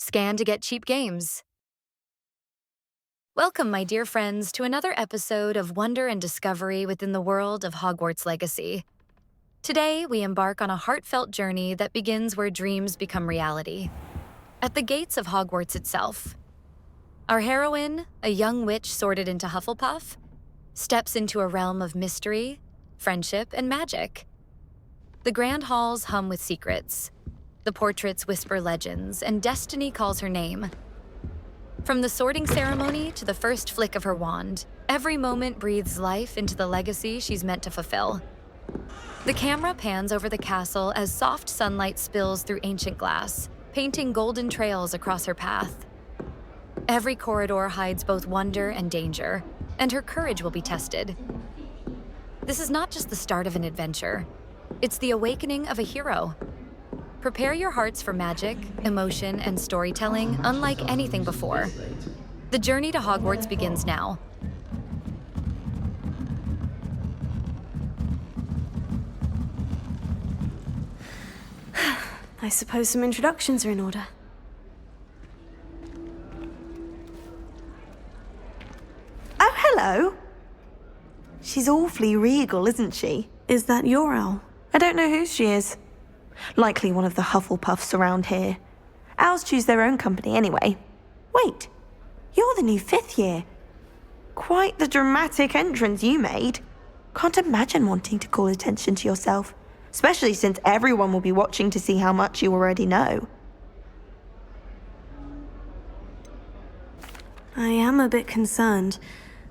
Scan to get cheap games. Welcome, my dear friends, to another episode of wonder and discovery within the world of Hogwarts Legacy. Today, we embark on a heartfelt journey that begins where dreams become reality, at the gates of Hogwarts itself. Our heroine, a young witch sorted into Hufflepuff, steps into a realm of mystery, friendship, and magic. The grand halls hum with secrets. The portraits whisper legends, and destiny calls her name. From the sorting ceremony to the first flick of her wand, every moment breathes life into the legacy she's meant to fulfill. The camera pans over the castle as soft sunlight spills through ancient glass, painting golden trails across her path. Every corridor hides both wonder and danger, and her courage will be tested. This is not just the start of an adventure. It's the awakening of a hero. Prepare your hearts for magic, emotion, and storytelling unlike anything before. The journey to Hogwarts begins now. I suppose some introductions are in order. Oh, hello. She's awfully regal, isn't she? Is that your owl? I don't know who she is. Likely one of the Hufflepuffs around here. Owls choose their own company anyway. Wait, you're the new 5th year. Quite the dramatic entrance you made. Can't imagine wanting to call attention to yourself, especially since everyone will be watching to see how much you already know. I am a bit concerned.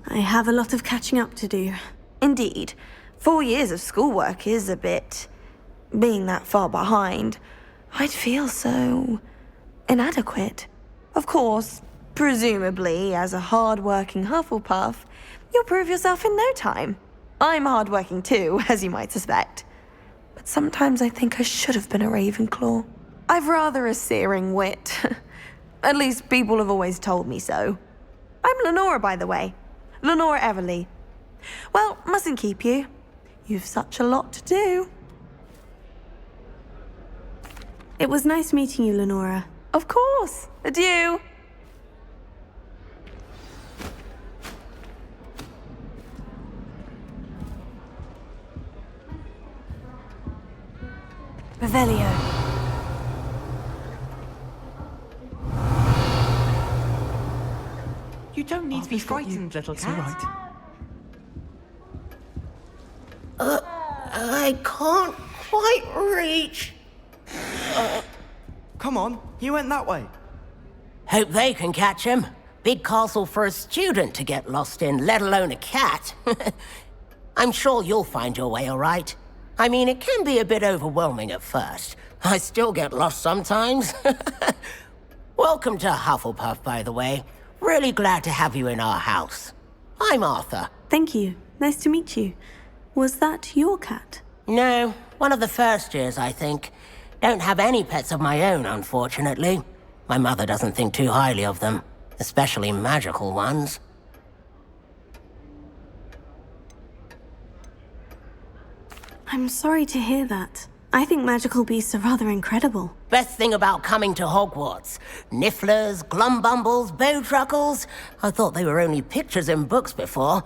I have a lot of catching up to do. Indeed, 4 years of schoolwork is a bit... Being that far behind, I'd feel so... inadequate. Of course, presumably, as a hard-working Hufflepuff, you'll prove yourself in no time. I'm hard-working too, as you might suspect. But sometimes I think I should have been a Ravenclaw. I've rather a searing wit. At least people have always told me so. I'm Lenora, by the way. Lenora Everly. Well, mustn't keep you. You've such a lot to do. It was nice meeting you, Lenora. Of course. Adieu. Revelio. You don't need to be frightened, little cat. I can't quite reach. Come on, he went that way. Hope they can catch him. Big castle for a student to get lost in, let alone a cat. I'm sure you'll find your way all right. I mean, it can be a bit overwhelming at first. I still get lost sometimes. Welcome to Hufflepuff, by the way. Really glad to have you in our house. I'm Arthur. Thank you. Nice to meet you. Was that your cat? No, one of the first years, I think. Don't have any pets of my own, unfortunately. My mother doesn't think too highly of them, especially magical ones. I'm sorry to hear that. I think magical beasts are rather incredible. Best thing about coming to Hogwarts. Nifflers, glumbumbles, bowtruckles. I thought they were only pictures in books before.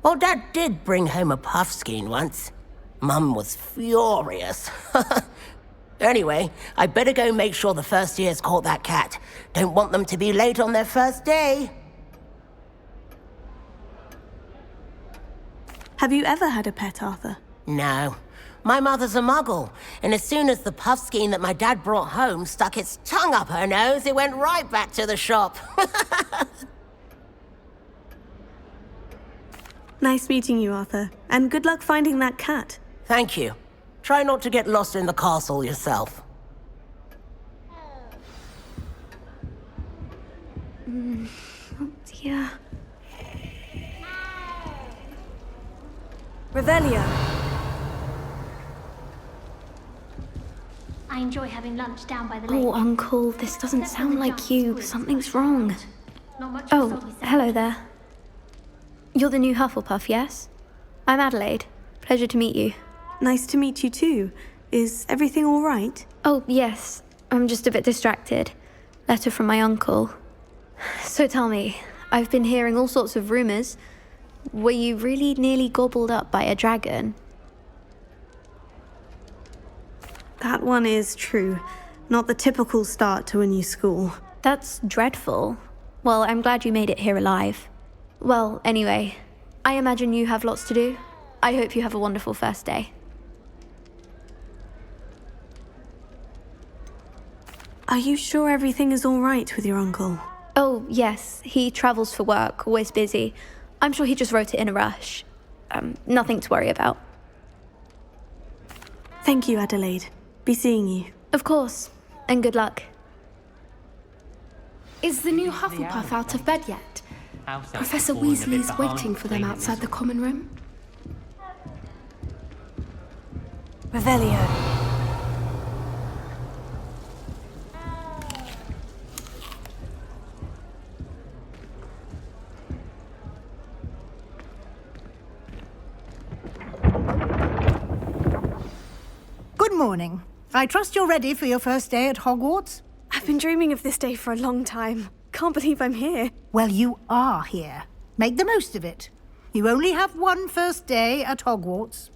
Well, Dad did bring home a puffskein once. Mum was furious. Anyway, I better go make sure the first years caught that cat. Don't want them to be late on their first day. Have you ever had a pet, Arthur? No. My mother's a muggle, and as soon as the puffskein that my dad brought home stuck its tongue up her nose, it went right back to the shop. Nice meeting you, Arthur. And good luck finding that cat. Thank you. Try not to get lost in the castle yourself. Oh dear. Revelio. I enjoy having lunch down by the lake. Oh, Uncle, this doesn't sound like you. Something's wrong. Oh, hello there. You're the new Hufflepuff, yes? I'm Adelaide. Pleasure to meet you. Nice to meet you too. Is everything all right? Oh, yes. I'm just a bit distracted. Letter from my uncle. So tell me, I've been hearing all sorts of rumors. Were you really nearly gobbled up by a dragon? That one is true. Not the typical start to a new school. That's dreadful. Well, I'm glad you made it here alive. Well, anyway, I imagine you have lots to do. I hope you have a wonderful first day. Are you sure everything is all right with your uncle? Oh, yes, he travels for work, always busy. I'm sure he just wrote it in a rush. Nothing to worry about. Thank you, Adelaide. Be seeing you. Of course, and good luck. Is the new Hufflepuff out of bed yet? Professor Weasley's waiting for them outside the common room. Revelio. Good morning. I trust you're ready for your first day at Hogwarts? I've been dreaming of this day for a long time. Can't believe I'm here. Well, you are here. Make the most of it. You only have one first day at Hogwarts.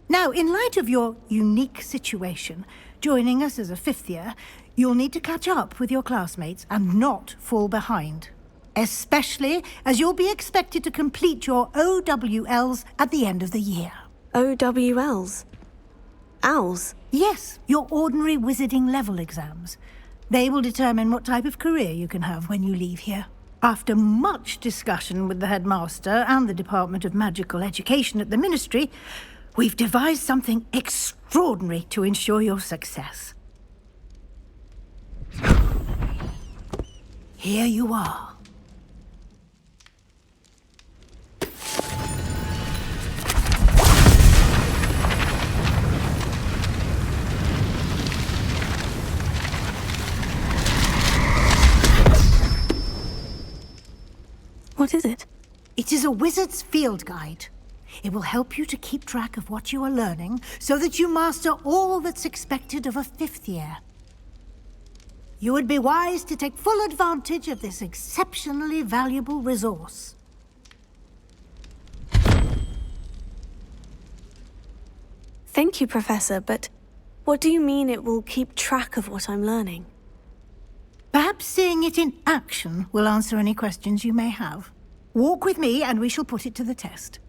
Now, in light of your unique situation, joining us as a fifth year, you'll need to catch up with your classmates and not fall behind. Especially as you'll be expected to complete your OWLs at the end of the year. OWLs? Owls? Yes, your ordinary wizarding level exams. They will determine what type of career you can have when you leave here. After much discussion with the headmaster and the Department of Magical Education at the Ministry, we've devised something extraordinary to ensure your success. Here you are. What is it? It is a wizard's field guide. It will help you to keep track of what you are learning so that you master all that's expected of a fifth year. You would be wise to take full advantage of this exceptionally valuable resource. Thank you, Professor, but what do you mean it will keep track of what I'm learning? Perhaps seeing it in action will answer any questions you may have. Walk with me and we shall put it to the test.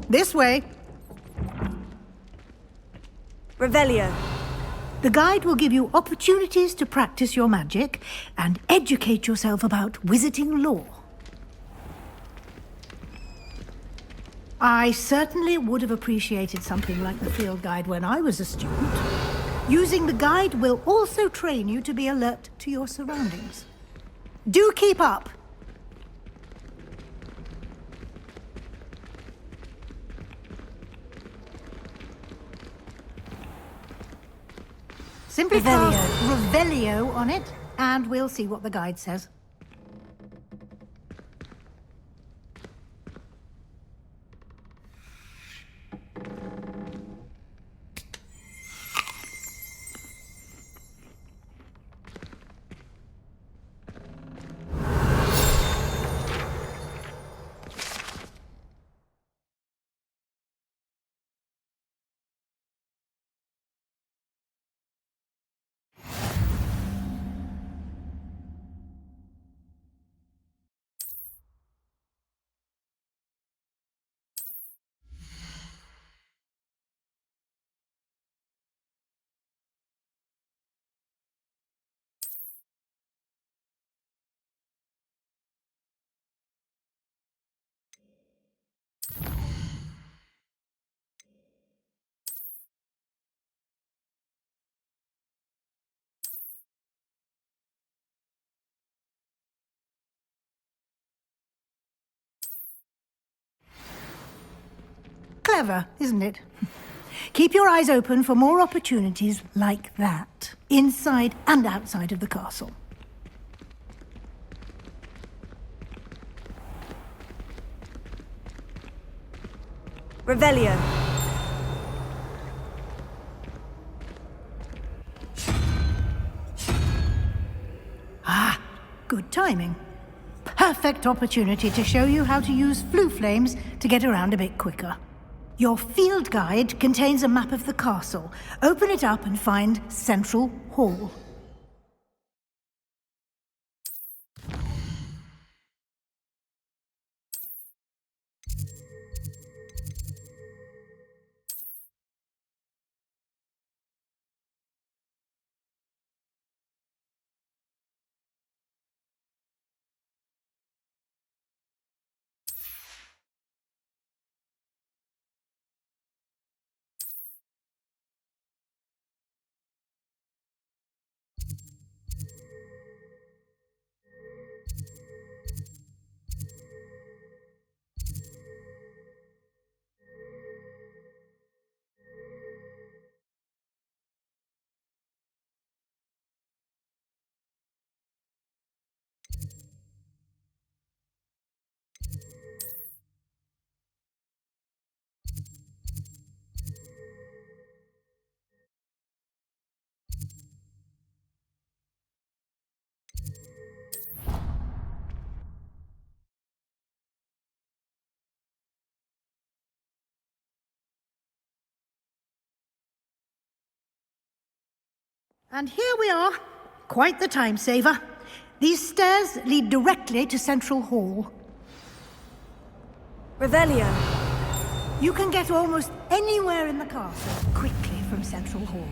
This way. Revelio. The guide will give you opportunities to practice your magic and educate yourself about wizarding lore. I certainly would have appreciated something like the field guide when I was a student. Using the guide will also train you to be alert to your surroundings. Do keep up! Simply cast Revelio on it, and we'll see what the guide says. Clever, isn't it? Keep your eyes open for more opportunities like that, inside and outside of the castle. Revelio. Ah, good timing. Perfect opportunity to show you how to use flue flames to get around a bit quicker. Your field guide contains a map of the castle. Open it up and find Central Hall. And here we are. Quite the time saver. These stairs lead directly to Central Hall. Revelio. You can get almost anywhere in the castle quickly from Central Hall.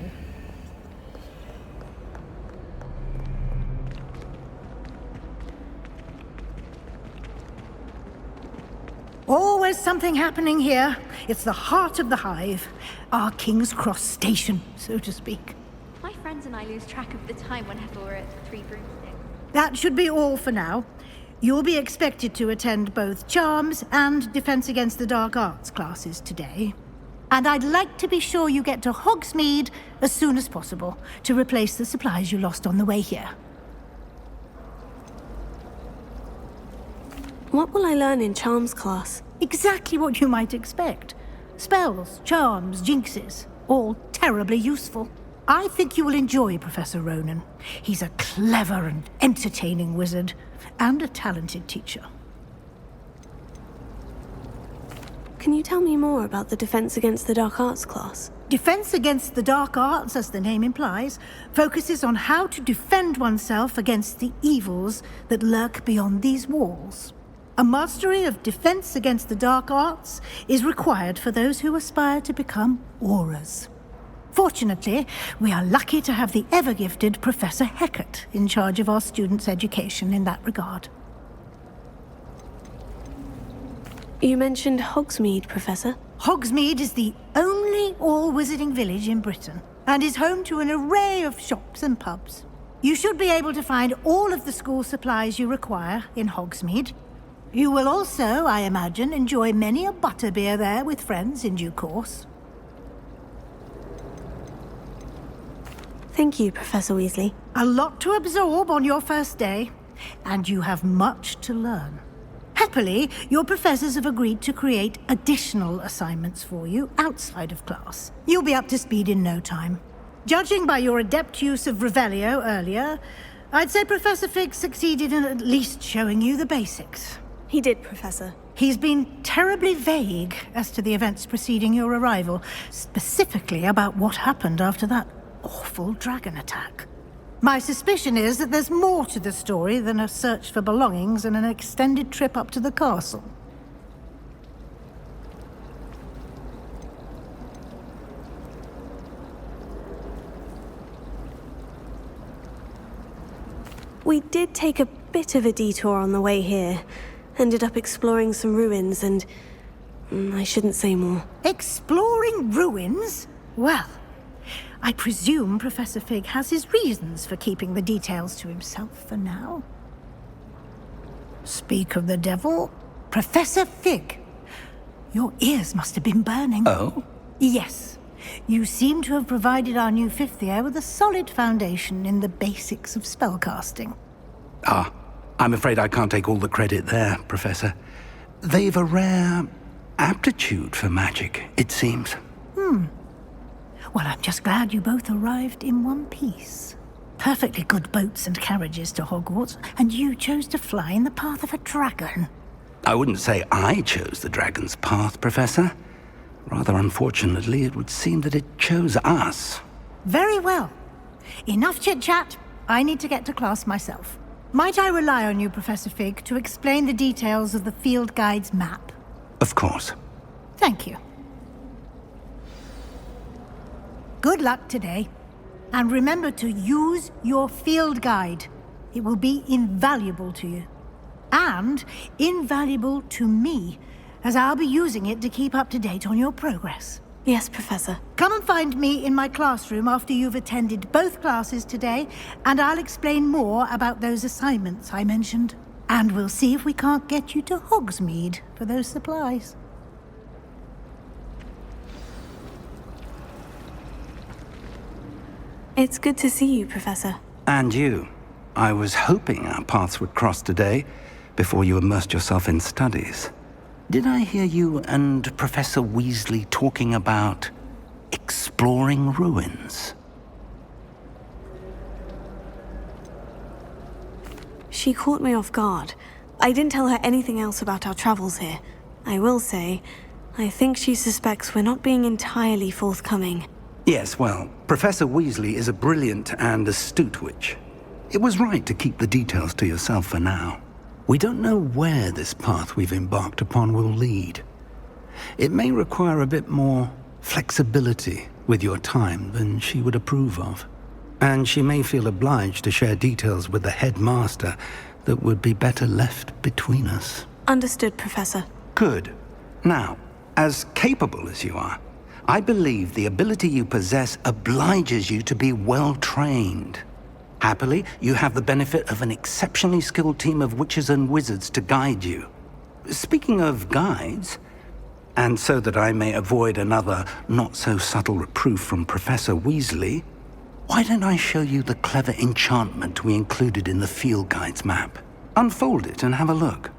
Always something happening here. It's the heart of the hive. Our King's Cross station, so to speak. My friends and I lose track of the time whenever we're at Three Broomsticks. That should be all for now. You'll be expected to attend both Charms and Defense Against the Dark Arts classes today. And I'd like to be sure you get to Hogsmeade as soon as possible to replace the supplies you lost on the way here. What will I learn in Charms class? Exactly what you might expect. Spells, charms, jinxes, all terribly useful. I think you will enjoy Professor Ronan. He's a clever and entertaining wizard, and a talented teacher. Can you tell me more about the Defense Against the Dark Arts class? Defense Against the Dark Arts, as the name implies, focuses on how to defend oneself against the evils that lurk beyond these walls. A mastery of Defense Against the Dark Arts is required for those who aspire to become auras. Fortunately, we are lucky to have the ever-gifted Professor Hecat in charge of our students' education in that regard. You mentioned Hogsmeade, Professor. Hogsmeade is the only all-wizarding village in Britain, and is home to an array of shops and pubs. You should be able to find all of the school supplies you require in Hogsmeade. You will also, I imagine, enjoy many a butterbeer there with friends in due course. Thank you, Professor Weasley. A lot to absorb on your first day, and you have much to learn. Happily, your professors have agreed to create additional assignments for you outside of class. You'll be up to speed in no time. Judging by your adept use of Revelio earlier, I'd say Professor Fig succeeded in at least showing you the basics. He did, Professor. He's been terribly vague as to the events preceding your arrival, specifically about what happened after that awful dragon attack. My suspicion is that there's more to the story than a search for belongings and an extended trip up to the castle. We did take a bit of a detour on the way here. Ended up exploring some ruins and... I shouldn't say more. Exploring ruins? Well, I presume Professor Fig has his reasons for keeping the details to himself for now. Speak of the devil, Professor Fig. Your ears must have been burning. Oh? Yes. You seem to have provided our new fifth year with a solid foundation in the basics of spellcasting. Ah, I'm afraid I can't take all the credit there, Professor. They've a rare aptitude for magic, it seems. Well, I'm just glad you both arrived in one piece. Perfectly good boats and carriages to Hogwarts, and you chose to fly in the path of a dragon. I wouldn't say I chose the dragon's path, Professor. Rather unfortunately, it would seem that it chose us. Very well. Enough chit-chat. I need to get to class myself. Might I rely on you, Professor Fig, to explain the details of the field guide's map? Of course. Thank you. Good luck today. And remember to use your field guide. It will be invaluable to you. And invaluable to me, as I'll be using it to keep up to date on your progress. Yes, Professor. Come and find me in my classroom after you've attended both classes today, and I'll explain more about those assignments I mentioned. And we'll see if we can't get you to Hogsmeade for those supplies. It's good to see you, Professor. And you. I was hoping our paths would cross today, before you immersed yourself in studies. Did I hear you and Professor Weasley talking about exploring ruins? She caught me off guard. I didn't tell her anything else about our travels here. I will say, I think she suspects we're not being entirely forthcoming. Yes, well, Professor Weasley is a brilliant and astute witch. It was right to keep the details to yourself for now. We don't know where this path we've embarked upon will lead. It may require a bit more flexibility with your time than she would approve of. And she may feel obliged to share details with the headmaster that would be better left between us. Understood, Professor. Good. Now, as capable as you are, I believe the ability you possess obliges you to be well trained. Happily, you have the benefit of an exceptionally skilled team of witches and wizards to guide you. Speaking of guides, and so that I may avoid another not-so-subtle reproof from Professor Weasley, why don't I show you the clever enchantment we included in the field guide's map? Unfold it and have a look.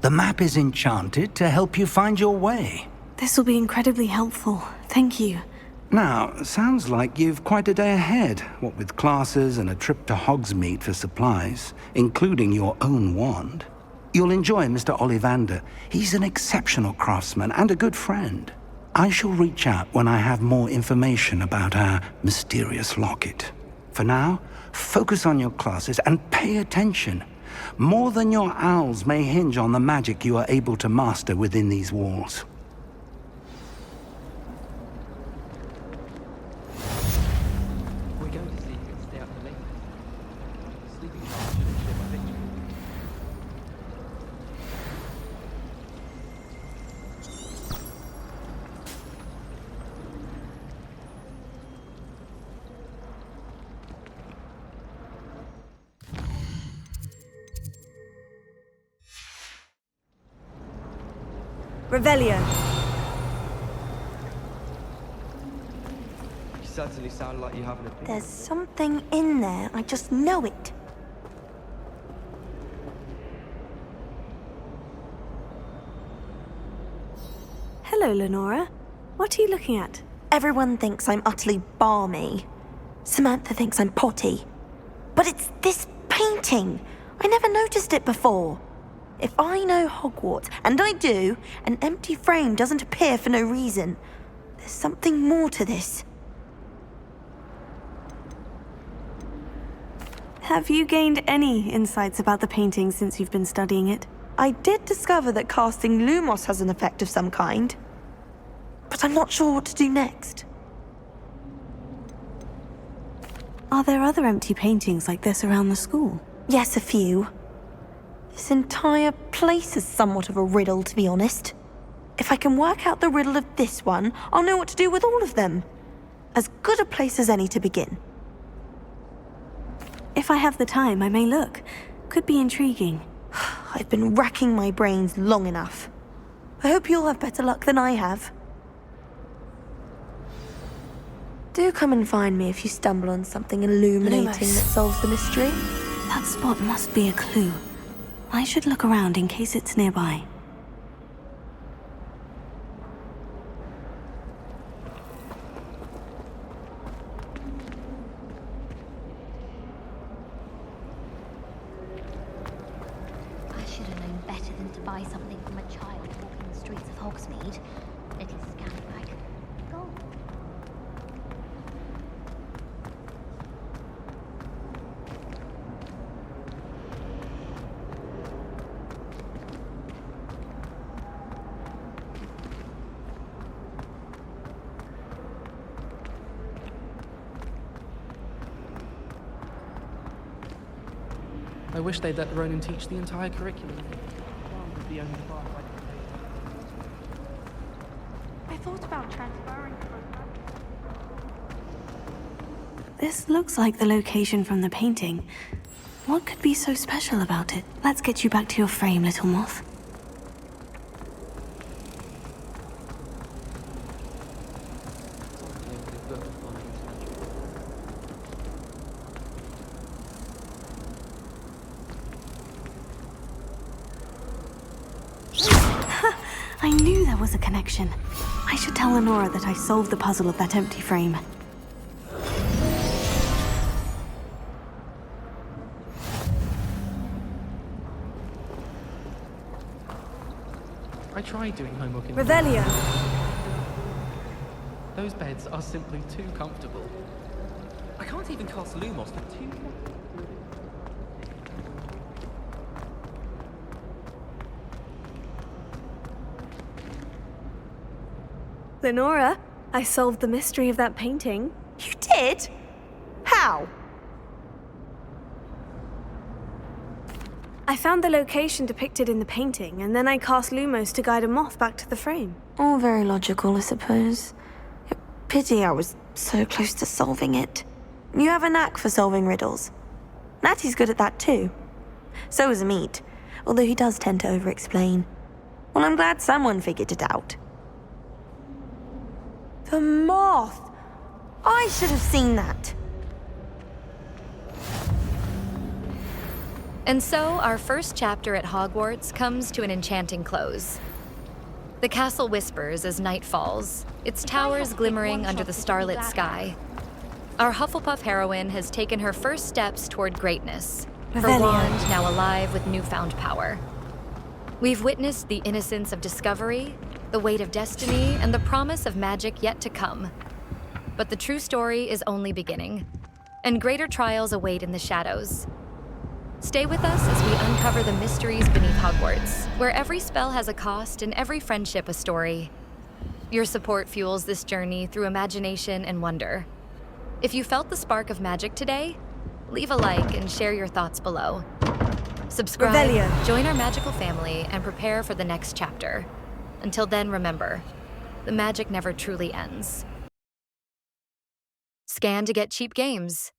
The map is enchanted to help you find your way. This will be incredibly helpful. Thank you. Now, sounds like you've quite a day ahead, what with classes and a trip to Hogsmeade for supplies, including your own wand. You'll enjoy Mr. Ollivander. He's an exceptional craftsman and a good friend. I shall reach out when I have more information about our mysterious locket. For now, focus on your classes and pay attention. More than your owls may hinge on the magic you are able to master within these walls. We're going to sleep and stay up for later. Sleeping hard shouldn't ship a victory. Revelio. You certainly sound like you have an opinion. There's something in there. I just know it. Hello, Lenora. What are you looking at? Everyone thinks I'm utterly balmy. Samantha thinks I'm potty. But it's this painting. I never noticed it before. If I know Hogwarts, and I do, an empty frame doesn't appear for no reason. There's something more to this. Have you gained any insights about the painting since you've been studying it? I did discover that casting Lumos has an effect of some kind. But I'm not sure what to do next. Are there other empty paintings like this around the school? Yes, a few. This entire place is somewhat of a riddle, to be honest. If I can work out the riddle of this one, I'll know what to do with all of them. As good a place as any to begin. If I have the time, I may look. Could be intriguing. I've been racking my brains long enough. I hope you'll have better luck than I have. Do come and find me if you stumble on something illuminating that solves the mystery. That spot must be a clue. I should look around in case it's nearby. I should have known better than to buy something from a child walking the streets of Hogsmeade. Little scallywag. Go. I wish they'd let Ronan teach the entire curriculum. Would be only the part I thought about transferring. This looks like the location from the painting. What could be so special about it? Let's get you back to your frame, little moth. I knew there was a connection. I should tell Lenora that I solved the puzzle of that empty frame. I tried doing homework in the Revelio! Those beds are simply too comfortable. I can't even cast Lumos for 2 minutes. Lenora, I solved the mystery of that painting. You did? How? I found the location depicted in the painting, and then I cast Lumos to guide a moth back to the frame. All very logical, I suppose. Pity I was so close to solving it. You have a knack for solving riddles. Natty's good at that too. So is Amit, although he does tend to over-explain. Well, I'm glad someone figured it out. The moth! I should have seen that. And so, our first chapter at Hogwarts comes to an enchanting close. The castle whispers as night falls, its towers glimmering under the starlit sky. Our Hufflepuff heroine has taken her first steps toward greatness, her wand now alive with newfound power. We've witnessed the innocence of discovery, the weight of destiny, and the promise of magic yet to come. But the true story is only beginning, and greater trials await in the shadows. Stay with us as we uncover the mysteries beneath Hogwarts, where every spell has a cost and every friendship a story. Your support fuels this journey through imagination and wonder. If you felt the spark of magic today, leave a like and share your thoughts below. Subscribe, join our magical family, and prepare for the next chapter. Until then, remember, the magic never truly ends. Scan to get cheap games.